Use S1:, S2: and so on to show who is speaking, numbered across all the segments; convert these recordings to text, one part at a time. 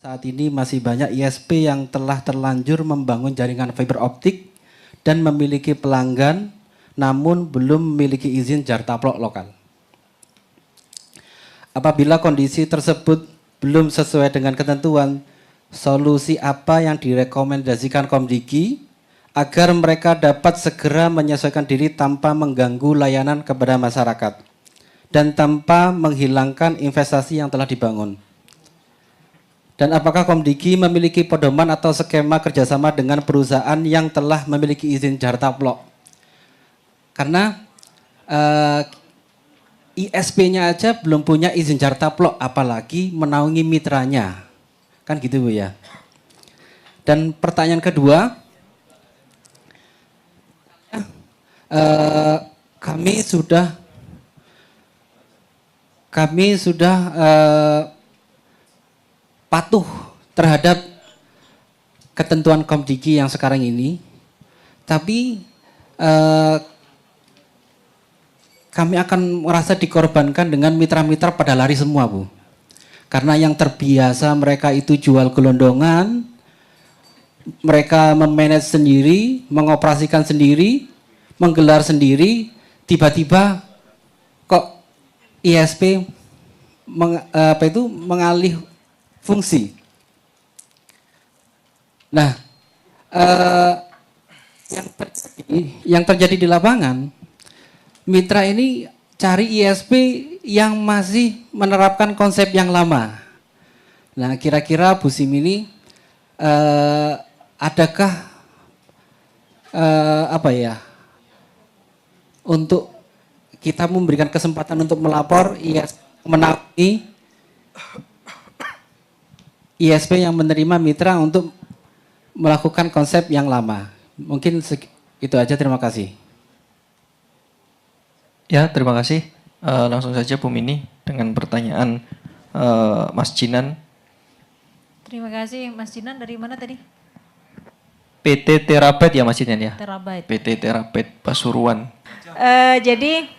S1: Saat ini masih banyak ISP yang telah terlanjur membangun jaringan fiber optik dan memiliki pelanggan, namun belum memiliki izin jartaplok lokal. Apabila kondisi tersebut belum sesuai dengan ketentuan, solusi apa yang direkomendasikan Komdiki agar mereka dapat segera menyesuaikan diri tanpa mengganggu layanan kepada masyarakat dan tanpa menghilangkan investasi yang telah dibangun? Dan apakah Komdiki memiliki pedoman atau skema kerjasama dengan perusahaan yang telah memiliki izin jartaplok? Karena ISP-nya aja belum punya izin jartaplok, apalagi menaungi mitranya. Kan gitu Bu ya. Dan pertanyaan kedua, kami sudah patuh terhadap ketentuan Komdiki yang sekarang ini, tapi kami akan merasa dikorbankan dengan mitra-mitra pada lari semua Bu. Karena yang terbiasa mereka itu jual gelondongan, mereka memanage sendiri, mengoperasikan sendiri, menggelar sendiri, tiba-tiba kok ISP mengalih fungsi. Nah, yang terjadi di lapangan, mitra ini cari ISP yang masih menerapkan konsep yang lama. Nah, kira-kira Bu Sim ini adakah untuk kita memberikan kesempatan untuk melapor menaungi ISP yang menerima mitra untuk melakukan konsep yang lama? Mungkin itu aja, terima kasih.
S2: Ya, terima kasih. Langsung saja Bu Mini dengan pertanyaan Mas Jinan.
S3: Terima kasih Mas Jinan, dari mana tadi?
S2: PT Terabyte ya Mas Jinan ya?
S3: Terabyte.
S2: PT Terabyte Pasuruan.
S3: Jadi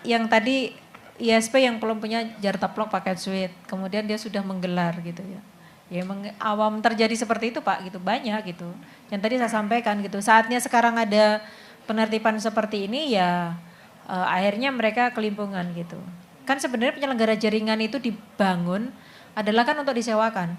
S3: yang tadi ISP yang belum punya jartaplok paket suite, kemudian dia sudah menggelar gitu ya. Ya emang awam terjadi seperti itu Pak, gitu banyak gitu. Yang tadi saya sampaikan gitu, saatnya sekarang ada penertiban seperti ini ya, akhirnya mereka kelimpungan gitu. Kan sebenarnya penyelenggara jaringan itu dibangun adalah kan untuk disewakan.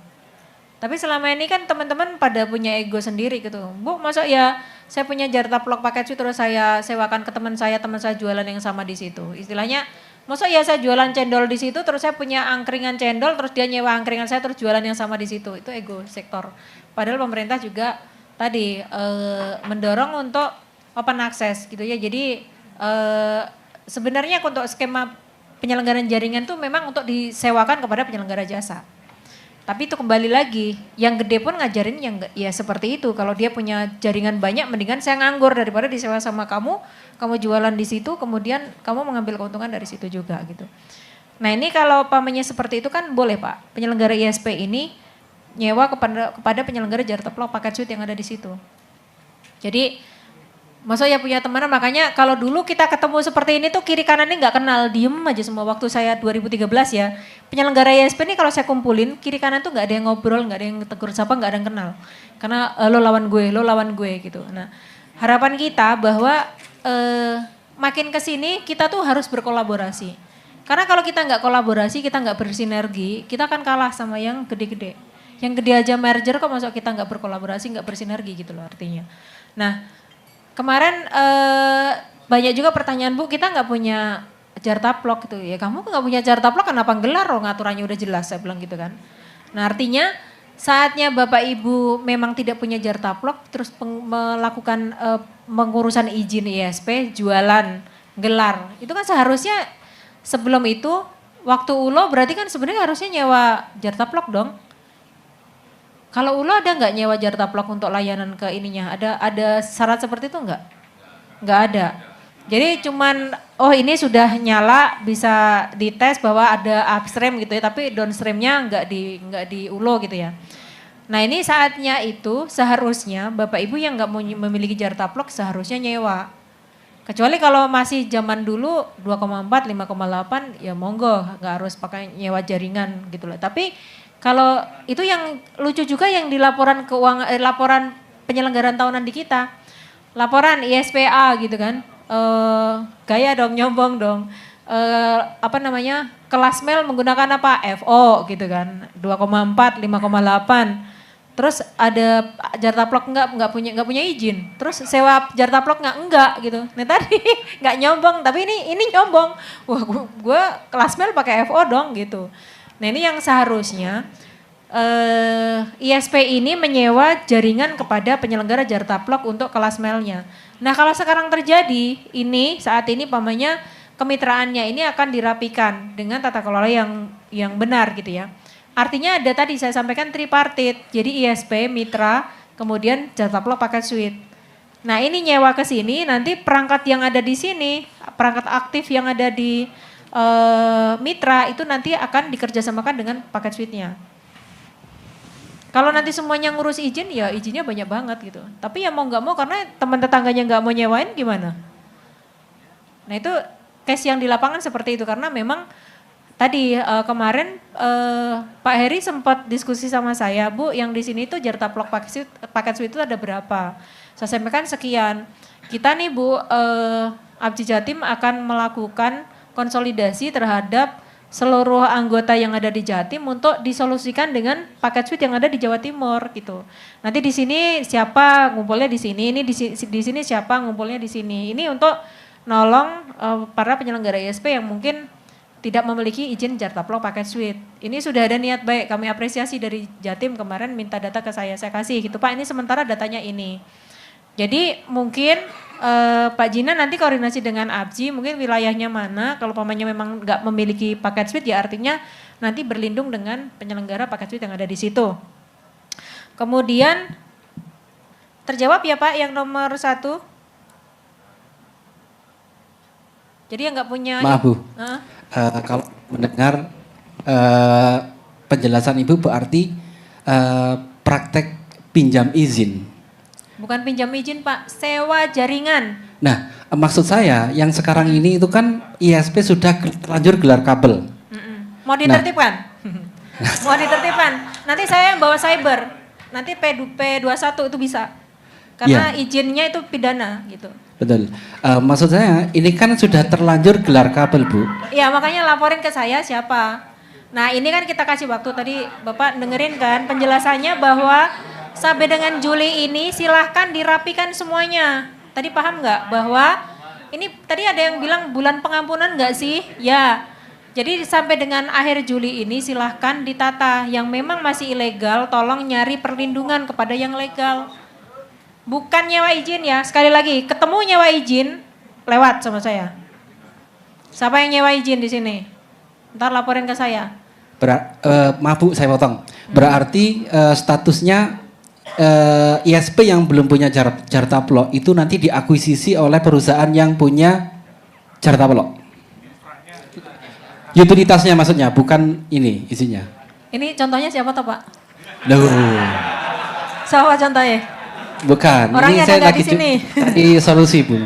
S3: Tapi selama ini kan teman-teman pada punya ego sendiri gitu. Bu, masa ya saya punya jartaplok paket suite terus saya sewakan ke teman saya jualan yang sama di situ. Istilahnya, masa ya saya jualan cendol di situ terus saya punya angkringan cendol terus dia nyewa angkringan saya terus jualan yang sama di situ. Itu ego sektor. Padahal pemerintah juga tadi mendorong untuk open access gitu ya. Jadi sebenarnya untuk skema penyelenggaraan jaringan itu memang untuk disewakan kepada penyelenggara jasa. Tapi itu kembali lagi, yang gede pun ngajarin yang ya seperti itu. Kalau dia punya jaringan banyak, mendingan saya nganggur daripada disewa sama kamu jualan di situ, kemudian kamu mengambil keuntungan dari situ juga gitu. Nah ini kalau pamannya seperti itu kan boleh Pak, penyelenggara ISP ini nyewa kepada penyelenggara jartaplok paket suite yang ada di situ. Jadi masa ya punya teman, makanya kalau dulu kita ketemu seperti ini tuh kiri kanannya nggak kenal, diem aja semua. Waktu saya 2013 ya, penyelenggara ISP ini kalau saya kumpulin, kiri kanan tuh nggak ada yang ngobrol, nggak ada yang tegur sapa, nggak ada yang kenal. Karena lo lawan gue gitu. Nah harapan kita bahwa makin kesini kita tuh harus berkolaborasi. Karena kalau kita nggak kolaborasi, kita nggak bersinergi, kita akan kalah sama yang gede-gede. Yang gede aja merger kok masuk kita nggak berkolaborasi, nggak bersinergi gitu loh artinya. Nah kemarin banyak juga pertanyaan Bu, kita nggak punya jartaplok gitu ya. Kamu nggak punya jartaplok kenapa gelar? Oh aturannya udah jelas, saya bilang gitu kan. Nah artinya saatnya Bapak Ibu memang tidak punya jartaplok terus melakukan pengurusan izin ISP, jualan, gelar. Itu kan seharusnya sebelum itu waktu ULO berarti kan sebenarnya harusnya nyewa jartaplok dong. Kalau ULO ada nggak nyewa jartaplok untuk layanan ke ininya? Ada syarat seperti itu nggak? Nggak ada. Jadi cuman ini sudah nyala bisa dites bahwa ada upstream gitu ya, tapi downstreamnya nggak di ULO gitu ya. Nah ini saatnya itu seharusnya Bapak Ibu yang nggak memiliki jartaplok seharusnya nyewa. Kecuali kalau masih zaman dulu 2,4, 5,8 ya monggo, nggak harus pakai nyewa jaringan gitu loh. Tapi kalau itu yang lucu juga yang di laporan keuangan, laporan penyelenggaraan tahunan di kita, laporan ISPA gitu kan, gaya dong, nyombong dong. Apa namanya, kelas mel menggunakan apa? FO gitu kan, 2,4, 5,8. Terus ada jartaplok nggak punya izin. Terus sewa jartaplok enggak gitu. Nah tadi nggak nyombong, tapi ini nyombong. Wah gue kelas mel pakai FO dong gitu. Nah ini yang seharusnya ISP ini menyewa jaringan kepada penyelenggara jartaplok untuk kelas melnya. Nah kalau sekarang terjadi ini saat ini pamannya kemitraannya ini akan dirapikan dengan tata kelola yang benar gitu ya. Artinya ada tadi saya sampaikan tripartit, jadi ISP, mitra, kemudian jartaplok paket suite. Nah ini nyewa ke sini, nanti perangkat yang ada di sini, perangkat aktif yang ada di mitra itu nanti akan dikerjasamakan dengan paket suite-nya. Kalau nanti semuanya ngurus izin, ya izinnya banyak banget gitu. Tapi ya mau nggak mau karena teman tetangganya nggak mau nyewain gimana? Nah itu case yang di lapangan seperti itu karena memang tadi kemarin Pak Heri sempat diskusi sama saya, Bu, yang di sini tuh jartaplok paket suite itu ada berapa? Saya sampaikan sekian. Kita nih Bu, Abji Jatim akan melakukan konsolidasi terhadap seluruh anggota yang ada di Jatim untuk disolusikan dengan paket suite yang ada di Jawa Timur gitu. Nanti di sini siapa ngumpulnya di sini, ini di sini siapa ngumpulnya di sini. Ini untuk nolong para penyelenggara ISP yang mungkin tidak memiliki izin jartaplok paket suite. Ini sudah ada niat baik, kami apresiasi dari Jatim kemarin minta data ke saya kasih gitu Pak, ini sementara datanya ini. Jadi mungkin Pak Jina nanti koordinasi dengan Abji, mungkin wilayahnya mana, kalau pamannya memang nggak memiliki paket suite ya artinya nanti berlindung dengan penyelenggara paket suite yang ada di situ. Kemudian terjawab ya Pak yang nomor 1. Jadi yang nggak punya...
S1: Maaf Bu, kalau mendengar penjelasan Ibu berarti praktek pinjam izin.
S3: Bukan pinjam izin Pak, sewa jaringan.
S1: Nah maksud saya yang sekarang ini itu kan ISP sudah terlanjur gelar kabel.
S3: Mau ditertibkan? Mau ditertibkan? Nanti saya yang bawa cyber, nanti P21 itu bisa. Karena izinnya itu pidana gitu.
S1: Betul. Maksud saya ini kan sudah terlanjur gelar kabel Bu.
S3: Iya makanya laporin ke saya siapa. Nah ini kan kita kasih waktu tadi Bapak dengerin kan penjelasannya bahwa sampai dengan Juli ini silahkan dirapikan semuanya. Tadi paham nggak bahwa ini tadi ada yang bilang bulan pengampunan nggak sih? Ya. Jadi sampai dengan akhir Juli ini silahkan ditata. Yang memang masih ilegal tolong nyari perlindungan kepada yang legal. Bukan nyewa izin ya, sekali lagi ketemu nyewa izin lewat sama saya. Siapa yang nyewa izin di sini? Ntar laporin ke saya.
S1: Maaf Bu, saya potong. Berarti statusnya ISP yang belum punya jartaplok itu nanti diakuisisi oleh perusahaan yang punya jartaplok. Utilitasnya maksudnya, bukan ini isinya.
S3: Ini contohnya siapa toh Pak?
S1: Loh.
S3: Siapa contohnya?
S1: Bukan,
S3: Orangnya
S1: ini saya
S3: ada
S1: lagi
S3: di sini.
S1: cari solusi Bu.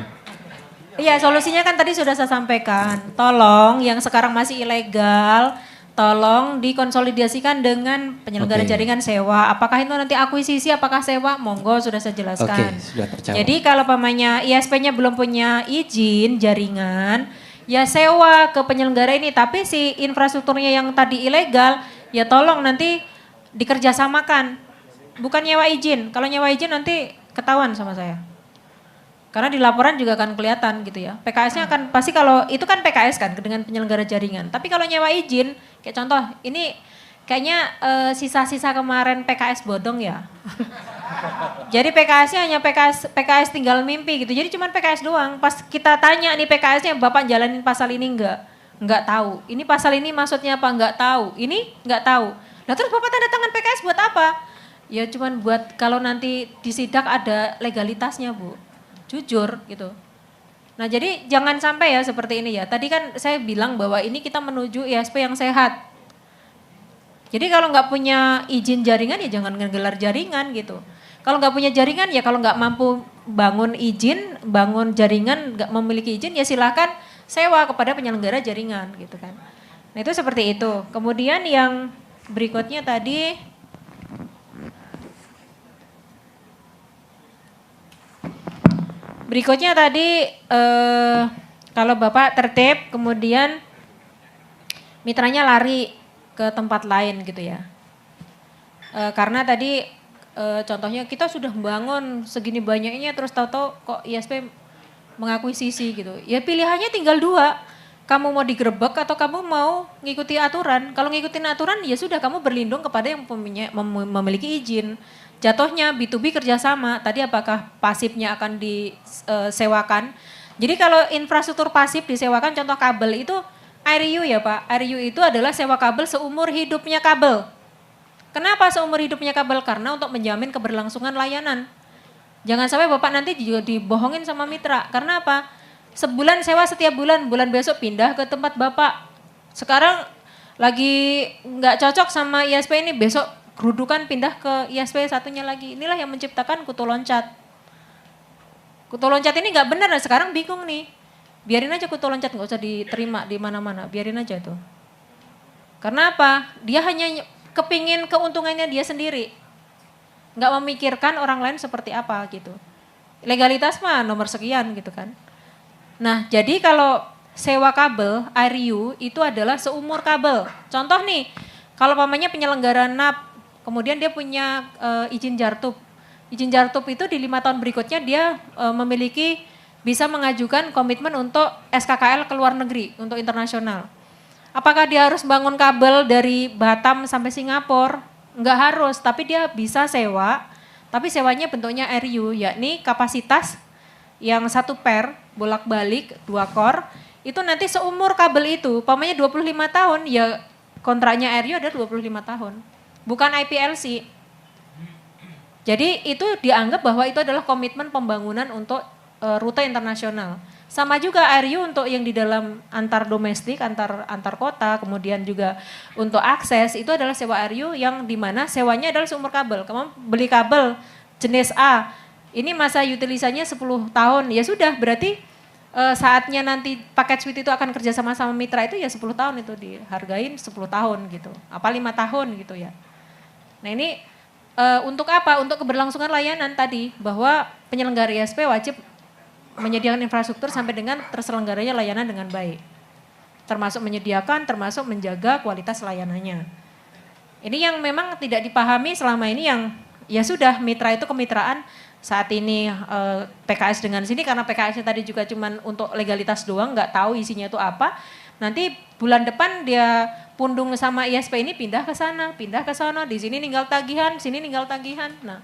S3: Iya solusinya kan tadi sudah saya sampaikan. Tolong yang sekarang masih ilegal, tolong dikonsolidasikan dengan penyelenggara jaringan sewa. Apakah itu nanti akuisisi, apakah sewa? Monggo sudah saya jelaskan.
S1: Sudah terjawab.
S3: Jadi kalau pamannya ISP-nya belum punya izin jaringan, ya sewa ke penyelenggara ini. Tapi si infrastrukturnya yang tadi ilegal, ya tolong nanti dikerjasamakan. Bukan nyewa izin. Kalau nyewa izin nanti ketahuan sama saya. Karena di laporan juga akan kelihatan gitu ya. PKS-nya akan pasti kalau itu kan PKS kan dengan penyelenggara jaringan. Tapi kalau nyewa izin, kayak contoh ini kayaknya sisa-sisa kemarin PKS bodong ya. Jadi PKS-nya hanya PKS tinggal mimpi gitu. Jadi cuma PKS doang. Pas kita tanya nih PKS-nya Bapak jalanin pasal ini enggak tahu. Ini pasal ini maksudnya apa enggak tahu. Ini enggak tahu. Nah terus Bapak tanda tangan PKS buat apa? Ya cuman buat kalau nanti disidak ada legalitasnya Bu. Jujur gitu. Nah jadi jangan sampai ya seperti ini ya. Tadi kan saya bilang bahwa ini kita menuju ISP yang sehat. Jadi kalau nggak punya izin jaringan ya jangan ngegelar jaringan gitu. Kalau nggak punya jaringan ya kalau nggak mampu bangun izin, bangun jaringan, nggak memiliki izin ya silakan sewa kepada penyelenggara jaringan gitu kan. Nah itu seperti itu. Kemudian yang berikutnya tadi kalau Bapak tertib kemudian mitranya lari ke tempat lain gitu ya. Karena tadi contohnya kita sudah membangun segini banyaknya terus tahu-tahu kok ISP mengakuisisi gitu. Ya pilihannya tinggal dua. Kamu mau digerebek atau kamu mau ngikuti aturan. Kalau ngikutin aturan ya sudah kamu berlindung kepada yang memiliki izin. Jatuhnya B2B kerjasama. Tadi apakah pasifnya akan disewakan. Jadi kalau infrastruktur pasif disewakan contoh kabel itu RU ya Pak. RU itu adalah sewa kabel seumur hidupnya kabel. Kenapa seumur hidupnya kabel? Karena untuk menjamin keberlangsungan layanan. Jangan sampai Bapak nanti juga dibohongin sama mitra. Karena apa? Sebulan sewa setiap bulan, bulan besok pindah ke tempat Bapak. Sekarang lagi nggak cocok sama ISP ini, besok gerudukan pindah ke ISP satunya lagi. Inilah yang menciptakan kutu loncat. Kutu loncat ini nggak benar, sekarang bingung nih. Biarin aja kutu loncat, nggak usah diterima di mana-mana, biarin aja tuh. Karena apa? Dia hanya kepingin keuntungannya dia sendiri. Nggak memikirkan orang lain seperti apa gitu. Legalitas mah nomor sekian gitu kan. Nah jadi kalau sewa kabel, RU itu adalah seumur kabel. Contoh nih, kalau pamannya penyelenggara NAP, kemudian dia punya izin jartup. Izin jartup itu di 5 tahun berikutnya dia memiliki bisa mengajukan komitmen untuk SKKL ke luar negeri, untuk internasional. Apakah dia harus bangun kabel dari Batam sampai Singapura? Enggak harus, tapi dia bisa sewa, tapi sewanya bentuknya RU, yakni kapasitas yang 1 pair, bolak-balik, 2 core, itu nanti seumur kabel itu, umpamanya 25 tahun, ya kontraknya RU ada 25 tahun, bukan IPLC. Jadi itu dianggap bahwa itu adalah komitmen pembangunan untuk rute internasional. Sama juga RU untuk yang di dalam antar domestik, antar kota, kemudian juga untuk akses, itu adalah sewa RU yang dimana sewanya adalah seumur kabel. Kamu beli kabel jenis A, ini masa utilisasinya 10 tahun, ya sudah berarti saatnya nanti paket suite itu akan kerja sama mitra itu ya 10 tahun itu dihargain 10 tahun gitu, apa 5 tahun gitu ya. Nah ini untuk apa? Untuk keberlangsungan layanan tadi, bahwa penyelenggara ISP wajib menyediakan infrastruktur sampai dengan terselenggaranya layanan dengan baik. Termasuk menyediakan, termasuk menjaga kualitas layanannya. Ini yang memang tidak dipahami selama ini yang ya sudah mitra itu kemitraan. Saat ini PKS dengan sini karena PKS-nya tadi juga cuman untuk legalitas doang, nggak tahu isinya itu apa. Nanti bulan depan dia pundung sama ISP ini pindah ke sana, di sini ninggal tagihan, sini ninggal tagihan. Nah,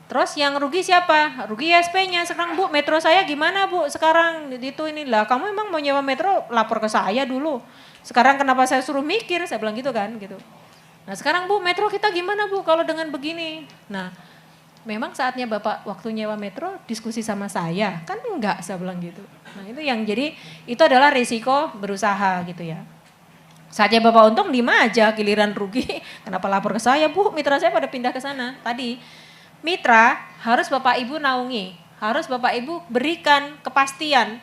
S3: terus yang rugi siapa? Rugi ISP-nya. Sekarang Bu, metro saya gimana Bu? Sekarang itu inilah, kamu emang mau nyewa metro lapor ke saya dulu. Sekarang kenapa saya suruh mikir? Saya bilang gitu kan, gitu. Nah, sekarang Bu, metro kita gimana Bu kalau dengan begini? Nah, memang saatnya Bapak waktu nyewa metro diskusi sama saya, kan enggak, saya bilang gitu. Nah itu yang jadi, itu adalah risiko berusaha gitu ya. Saatnya Bapak untung 5 aja, giliran rugi, kenapa lapor ke saya, Bu mitra saya pada pindah ke sana. Tadi mitra harus Bapak Ibu naungi, harus Bapak Ibu berikan kepastian.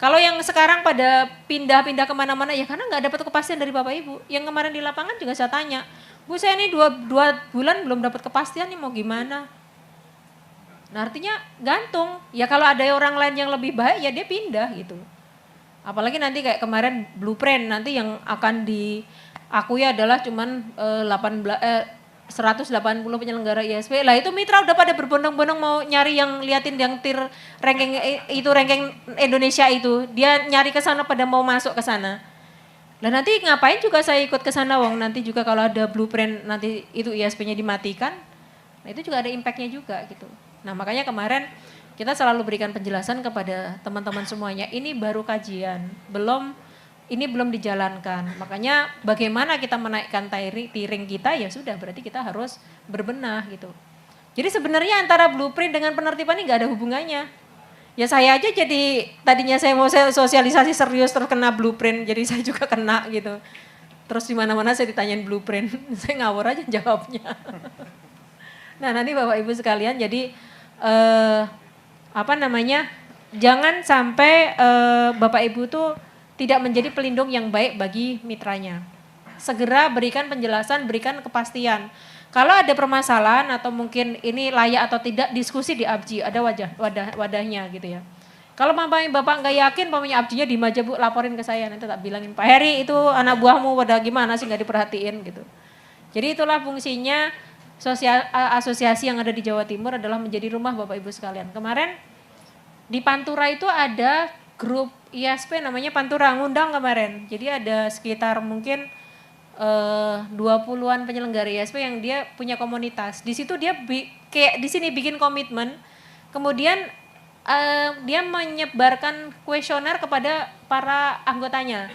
S3: Kalau yang sekarang pada pindah-pindah kemana-mana ya karena nggak dapat kepastian dari Bapak Ibu. Yang kemarin di lapangan juga saya tanya, Bu saya ini 2 bulan belum dapat kepastian nih mau gimana. Nah artinya gantung, ya kalau ada orang lain yang lebih baik ya dia pindah gitu. Apalagi nanti kayak kemarin blueprint nanti yang akan diakui adalah cuman 180 penyelenggara ISP. Lah itu mitra udah pada berbondong-bondong mau nyari yang liatin yang ranking Indonesia itu. Dia nyari ke sana pada mau masuk ke sana. Lah nanti ngapain juga saya ikut ke sana wong nanti juga kalau ada blueprint nanti itu ISP-nya dimatikan. Nah itu juga ada impact-nya juga gitu. Nah makanya kemarin kita selalu berikan penjelasan kepada teman-teman semuanya. Ini baru kajian, ini belum dijalankan. Makanya bagaimana kita menaikkan tiring kita ya sudah berarti kita harus berbenah gitu. Jadi sebenarnya antara blueprint dengan penertiban ini nggak ada hubungannya. Ya saya aja jadi tadinya saya mau sosialisasi serius terus kena blueprint, jadi saya juga kena gitu. Terus di mana-mana saya ditanyain blueprint, saya ngawur aja jawabnya. Nah nanti Bapak Ibu sekalian, jadi jangan sampai Bapak Ibu tuh tidak menjadi pelindung yang baik bagi mitranya. Segera berikan penjelasan, berikan kepastian. Kalau ada permasalahan atau mungkin ini layak atau tidak, diskusi di ABJI, ada wadahnya gitu ya. Kalau Bapak nggak yakin, ABJI-nya di aja Bu, laporin ke saya, nanti tak bilangin, Pak Heri itu anak buahmu pada gimana sih nggak diperhatiin gitu. Jadi itulah fungsinya asosiasi yang ada di Jawa Timur adalah menjadi rumah Bapak Ibu sekalian. Kemarin di Pantura itu ada grup ISP namanya Pantura, ngundang kemarin. Jadi ada sekitar mungkin 20-an penyelenggara ISP yang dia punya komunitas. Di situ dia kayak di sini bikin komitmen, kemudian dia menyebarkan kuesioner kepada para anggotanya.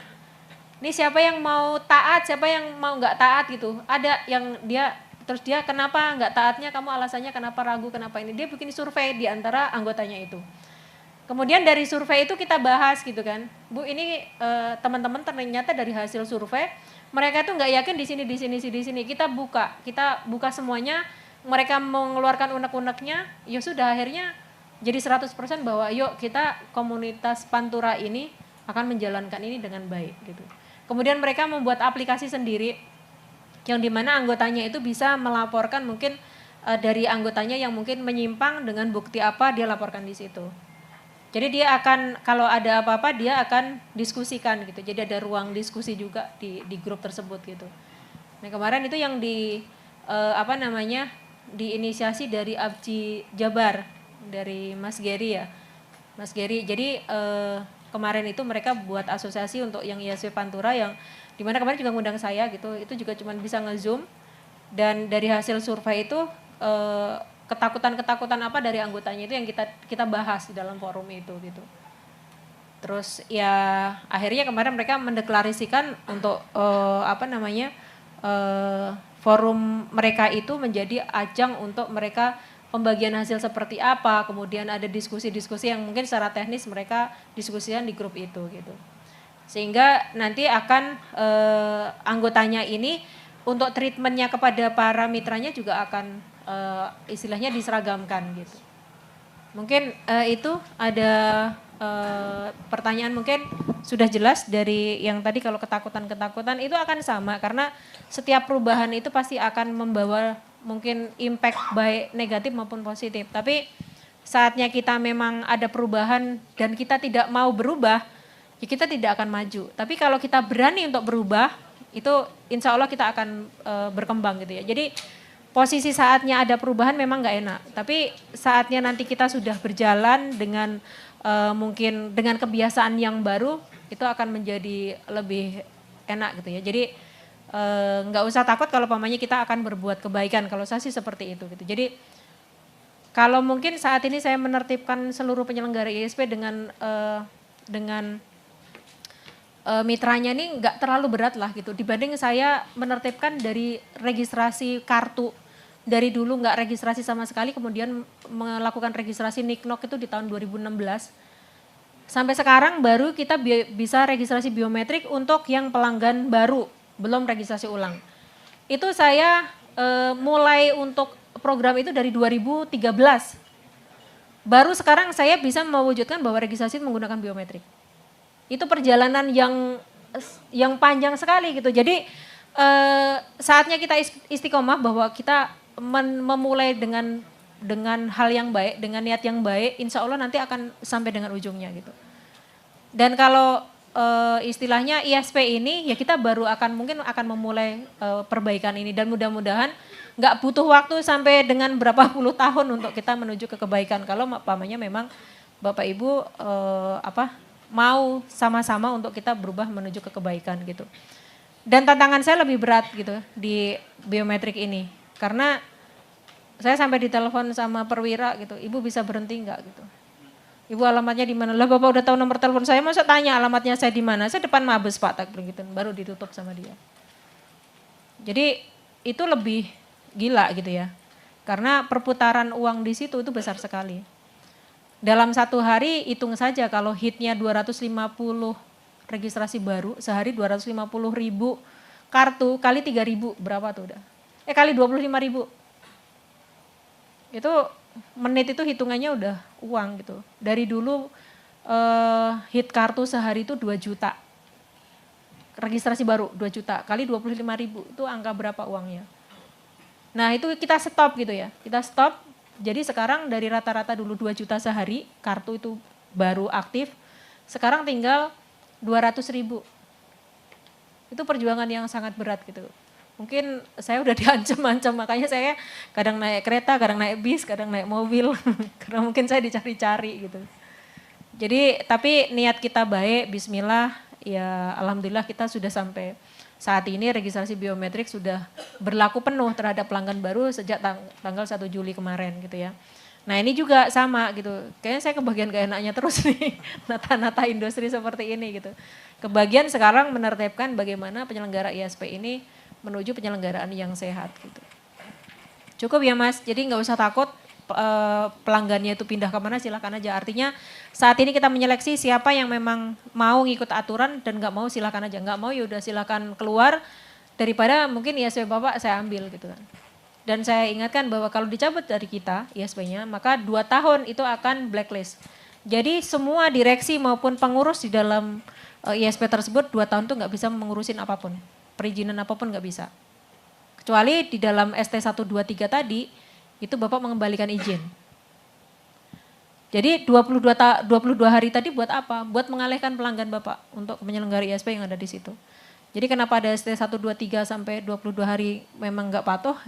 S3: Ini siapa yang mau taat, siapa yang mau nggak taat gitu. Ada yang terus dia kenapa nggak taatnya, kamu alasannya kenapa ragu, kenapa ini. Dia bikin survei di antara anggotanya itu. Kemudian dari survei itu kita bahas gitu kan. Bu ini teman-teman ternyata dari hasil survei, mereka tuh nggak yakin di sini. Kita buka semuanya, mereka mengeluarkan unek-uneknya, ya sudah akhirnya jadi 100% bahwa yuk kita komunitas Pantura ini akan menjalankan ini dengan baik gitu. Kemudian mereka membuat aplikasi sendiri yang dimana anggotanya itu bisa melaporkan mungkin dari anggotanya yang mungkin menyimpang dengan bukti apa dia laporkan di situ. Jadi dia akan kalau ada apa-apa dia akan diskusikan gitu. Jadi ada ruang diskusi juga di grup tersebut gitu. Nah kemarin itu yang diinisiasi dari ABJI Jabar dari Mas Geri ya. Mas Geri. Jadi kemarin itu mereka buat asosiasi untuk yang ISP Pantura yang dimana kemarin juga ngundang saya gitu. Itu juga cuma bisa nge-zoom dan dari hasil survei itu ketakutan apa dari anggotanya itu yang kita bahas di dalam forum itu gitu. Terus ya akhirnya kemarin mereka mendeklarasikan untuk forum mereka itu menjadi ajang untuk mereka pembagian hasil seperti apa, kemudian ada diskusi-diskusi yang mungkin secara teknis mereka diskusikan di grup itu gitu. Sehingga nanti akan anggotanya ini untuk treatmentnya kepada para mitranya juga akan istilahnya diseragamkan gitu. Mungkin itu ada pertanyaan mungkin sudah jelas dari yang tadi kalau ketakutan itu akan sama karena setiap perubahan itu pasti akan membawa mungkin impact baik negatif maupun positif. Tapi saatnya kita memang ada perubahan dan kita tidak mau berubah, ya kita tidak akan maju. Tapi kalau kita berani untuk berubah, itu insya Allah kita akan berkembang gitu ya. Jadi posisi saatnya ada perubahan memang nggak enak. Tapi saatnya nanti kita sudah berjalan dengan mungkin dengan kebiasaan yang baru, itu akan menjadi lebih enak gitu ya. Jadi nggak usah takut kalau pamannya kita akan berbuat kebaikan. Kalau saya sih seperti itu gitu. Jadi kalau mungkin saat ini saya menertibkan seluruh penyelenggara ISP dengan mitranya ini nggak terlalu berat lah gitu. Dibanding saya menertibkan dari registrasi kartu dari dulu nggak registrasi sama sekali, kemudian melakukan registrasi NIKNOK itu di tahun 2016. Sampai sekarang baru kita bisa registrasi biometrik untuk yang pelanggan baru, belum registrasi ulang. Itu saya mulai untuk program itu dari 2013. Baru sekarang saya bisa mewujudkan bahwa registrasi menggunakan biometrik. Itu perjalanan yang panjang sekali gitu. Jadi saatnya kita istiqomah bahwa kita memulai dengan hal yang baik, dengan niat yang baik, insya Allah nanti akan sampai dengan ujungnya gitu. Dan kalau istilahnya ISP ini ya kita baru mungkin akan memulai perbaikan ini dan mudah-mudahan nggak butuh waktu sampai dengan berapa puluh tahun untuk kita menuju ke kebaikan kalau pamannya memang Bapak Ibu mau sama-sama untuk kita berubah menuju ke kebaikan gitu. Dan tantangan saya lebih berat gitu di biometrik ini karena saya sampai ditelepon sama perwira gitu, Ibu bisa berhenti nggak gitu. Ibu alamatnya di mana? Lah Bapak udah tahu nomor telepon saya, masa tanya alamatnya saya di mana? Saya depan Mabes Pak, tak gitu, baru ditutup sama dia. Jadi itu lebih gila gitu ya, karena perputaran uang di situ itu besar sekali. Dalam satu hari hitung saja kalau hitnya 250 registrasi baru, sehari 250.000 kartu kali 3.000 berapa tuh udah? Kali 25.000. Itu menit itu hitungannya udah uang gitu. Dari dulu hit kartu sehari itu 2 juta. Registrasi baru 2 juta kali 25.000 itu angka berapa uangnya. Nah itu kita stop gitu ya, kita stop. Jadi sekarang dari rata-rata dulu 2 juta sehari, kartu itu baru aktif, sekarang tinggal 200.000. Itu perjuangan yang sangat berat gitu. Mungkin saya udah diancam-ancam, makanya saya kadang naik kereta, kadang naik bis, kadang naik mobil, karena mungkin saya dicari-cari gitu. Jadi tapi niat kita baik, bismillah, ya alhamdulillah kita sudah sampai saat ini registrasi biometrik sudah berlaku penuh terhadap pelanggan baru sejak tanggal 1 Juli kemarin gitu ya. Nah ini juga sama gitu, kayaknya saya kebagian gak enaknya terus nih, nata-nata industri seperti ini gitu. Kebagian sekarang menertibkan bagaimana penyelenggara ISP ini menuju penyelenggaraan yang sehat gitu. Cukup ya Mas, jadi nggak usah takut pelanggannya itu pindah kemana silakan aja. Artinya saat ini kita menyeleksi siapa yang memang mau ngikut aturan dan nggak mau silakan aja. Nggak mau yaudah silakan keluar daripada mungkin ISP Bapak saya ambil gitu kan. Dan saya ingatkan bahwa kalau dicabut dari kita ISP-nya maka 2 tahun itu akan blacklist. Jadi semua direksi maupun pengurus di dalam ISP tersebut 2 tahun itu nggak bisa mengurusin apapun. Perizinan apapun nggak bisa. Kecuali di dalam ST 123 tadi, itu Bapak mengembalikan izin. Jadi 22 hari tadi buat apa? Buat mengalihkan pelanggan Bapak untuk penyelenggara ISP yang ada di situ. Jadi kenapa ada ST 123 sampai 22 hari memang nggak patuh,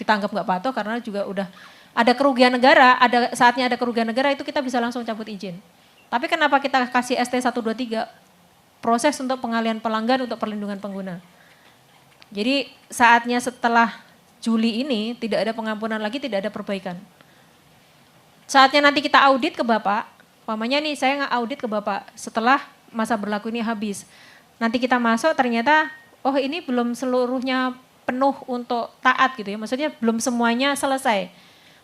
S3: kita anggap nggak patuh karena juga udah ada kerugian negara, saatnya ada kerugian negara itu kita bisa langsung cabut izin. Tapi kenapa kita kasih ST 123? Proses untuk pengalihan pelanggan untuk perlindungan pengguna. Jadi saatnya setelah Juli ini tidak ada pengampunan lagi, tidak ada perbaikan. Saatnya nanti kita audit ke Bapak, umpamanya nih saya nge-audit ke Bapak setelah masa berlaku ini habis. Nanti kita masuk ternyata, oh ini belum seluruhnya penuh untuk taat gitu ya, maksudnya belum semuanya selesai.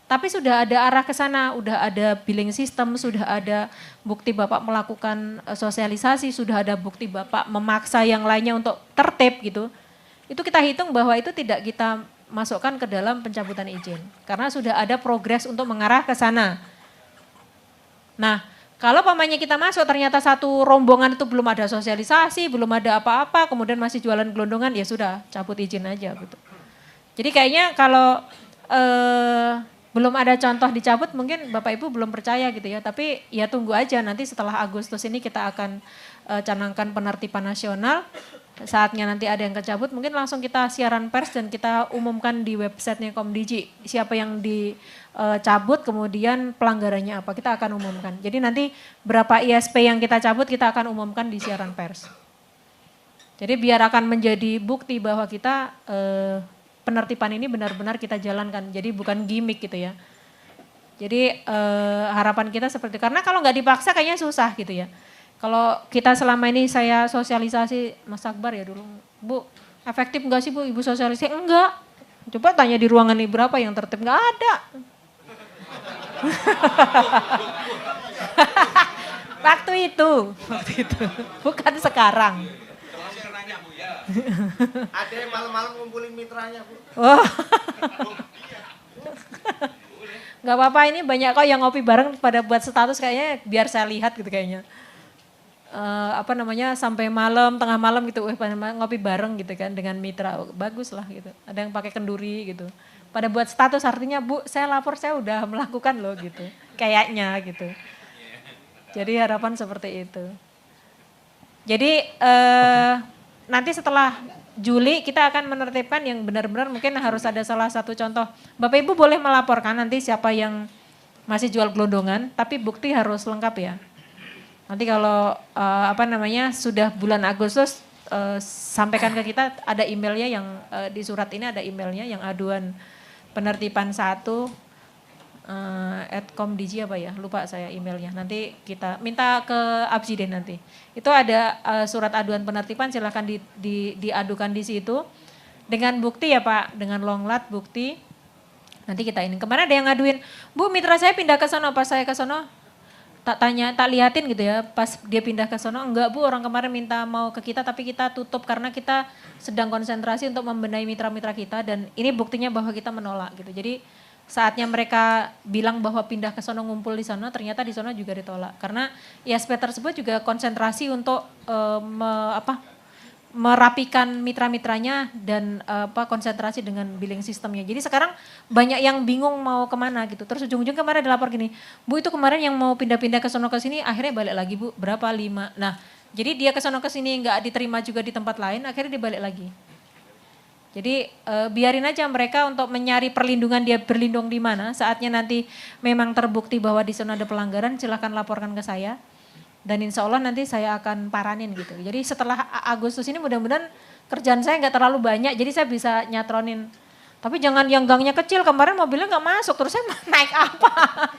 S3: Tapi sudah ada arah ke sana, udah ada billing system, sudah ada bukti Bapak melakukan sosialisasi, sudah ada bukti Bapak memaksa yang lainnya untuk tertib gitu. Itu kita hitung bahwa itu tidak kita masukkan ke dalam pencabutan izin. Karena sudah ada progres untuk mengarah ke sana. Nah, kalau pamannya kita masuk ternyata satu rombongan itu belum ada sosialisasi, belum ada apa-apa, kemudian masih jualan gelondongan, ya sudah cabut izin aja gitu. Jadi kayaknya kalau belum ada contoh dicabut mungkin Bapak Ibu belum percaya gitu ya. Tapi ya tunggu aja nanti setelah Agustus ini kita akan canangkan penertiban nasional. Saatnya nanti ada yang kecabut, mungkin langsung kita siaran pers dan kita umumkan di websitenya Komdigi. Siapa yang dicabut, kemudian pelanggarannya apa, kita akan umumkan. Jadi nanti berapa ISP yang kita cabut, kita akan umumkan di siaran pers. Jadi biar akan menjadi bukti bahwa kita penertiban ini benar-benar kita jalankan. Jadi bukan gimmick gitu ya. Jadi harapan kita seperti, karena kalau nggak dipaksa kayaknya susah gitu ya. Kalau kita selama ini saya sosialisasi, Mas Akbar ya dulu, Bu, efektif enggak sih Bu Ibu sosialisasi? Enggak. Coba tanya di ruangan ini berapa yang tertib, enggak ada. Waktu itu, bukan sekarang.
S4: Ada yang malam-malam ngumpulin mitranya Bu.
S3: Oh. Enggak apa-apa, ini banyak kok yang ngopi bareng pada buat status kayaknya biar saya lihat gitu kayaknya. Sampai malam, tengah malam gitu, ngopi bareng gitu kan dengan mitra, bagus lah gitu. Ada yang pakai kenduri gitu. Pada buat status artinya Bu, saya lapor saya udah melakukan loh gitu, kayaknya gitu. Jadi harapan seperti itu. Jadi nanti setelah Juli kita akan menertibkan yang benar-benar mungkin harus ada salah satu contoh. Bapak Ibu boleh melaporkan nanti siapa yang masih jual gelondongan, tapi bukti harus lengkap ya. Nanti kalau sudah bulan Agustus sampaikan ke kita, ada emailnya yang di surat ini ada emailnya yang aduan penertiban 1 @komdigi apa ya, lupa saya emailnya. Nanti kita minta ke Absiden nanti. Itu ada surat aduan penertiban, silakan diadukan di situ dengan bukti ya Pak, dengan longlat bukti. Nanti kita ini kemarin ada yang ngaduin, Bu mitra saya pindah ke sono, pas saya ke sono tak lihatin gitu ya, pas dia pindah ke sono, enggak Bu orang kemarin minta mau ke kita tapi kita tutup karena kita sedang konsentrasi untuk membenahi mitra-mitra kita dan ini buktinya bahwa kita menolak gitu. Jadi saatnya mereka bilang bahwa pindah ke sono ngumpul di sana, ternyata di sana juga ditolak. Karena ISP tersebut juga konsentrasi untuk merapikan mitra-mitranya dan konsentrasi dengan billing sistemnya. Jadi sekarang banyak yang bingung mau kemana gitu. Terus ujung-ujung kemarin dilapor gini, Bu itu kemarin yang mau pindah-pindah ke sono ke sini akhirnya balik lagi Bu, berapa 5. Nah jadi dia ke sono ke sini nggak diterima juga di tempat lain, akhirnya dia balik lagi. Jadi biarin aja mereka untuk mencari perlindungan, dia berlindung di mana. Saatnya nanti memang terbukti bahwa di sana ada pelanggaran, silahkan laporkan ke saya. Dan insya Allah nanti saya akan paranin gitu. Jadi setelah Agustus ini mudah-mudahan kerjaan saya nggak terlalu banyak, jadi saya bisa nyatronin. Tapi jangan yang gangnya kecil, kemarin mobilnya nggak masuk, terus saya naik apa?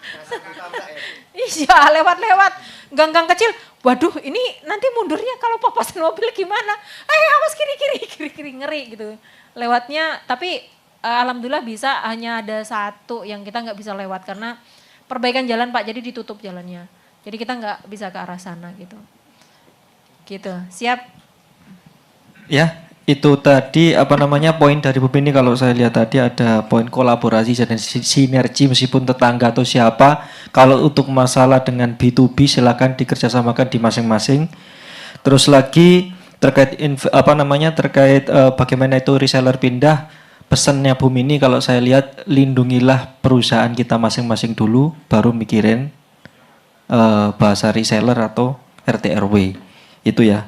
S3: Iya lewat-lewat, gang-gang kecil. Waduh ini nanti mundurnya kalau papasan mobil gimana? Awas kiri-kiri ngeri gitu. Lewatnya, tapi alhamdulillah bisa, hanya ada satu yang kita nggak bisa lewat karena perbaikan jalan Pak, jadi ditutup jalannya. Jadi kita nggak bisa ke arah sana gitu. Gitu, siap?
S2: Ya, itu tadi poin dari Bu Bini, kalau saya lihat tadi ada poin kolaborasi dan sinergi meskipun tetangga atau siapa. Kalau untuk masalah dengan B2B silakan dikerjasamakan di masing-masing. Terus lagi terkait bagaimana itu reseller pindah, pesannya Bu Mini kalau saya lihat lindungilah perusahaan kita masing-masing dulu, baru mikirin bahasa reseller atau RT RW itu ya.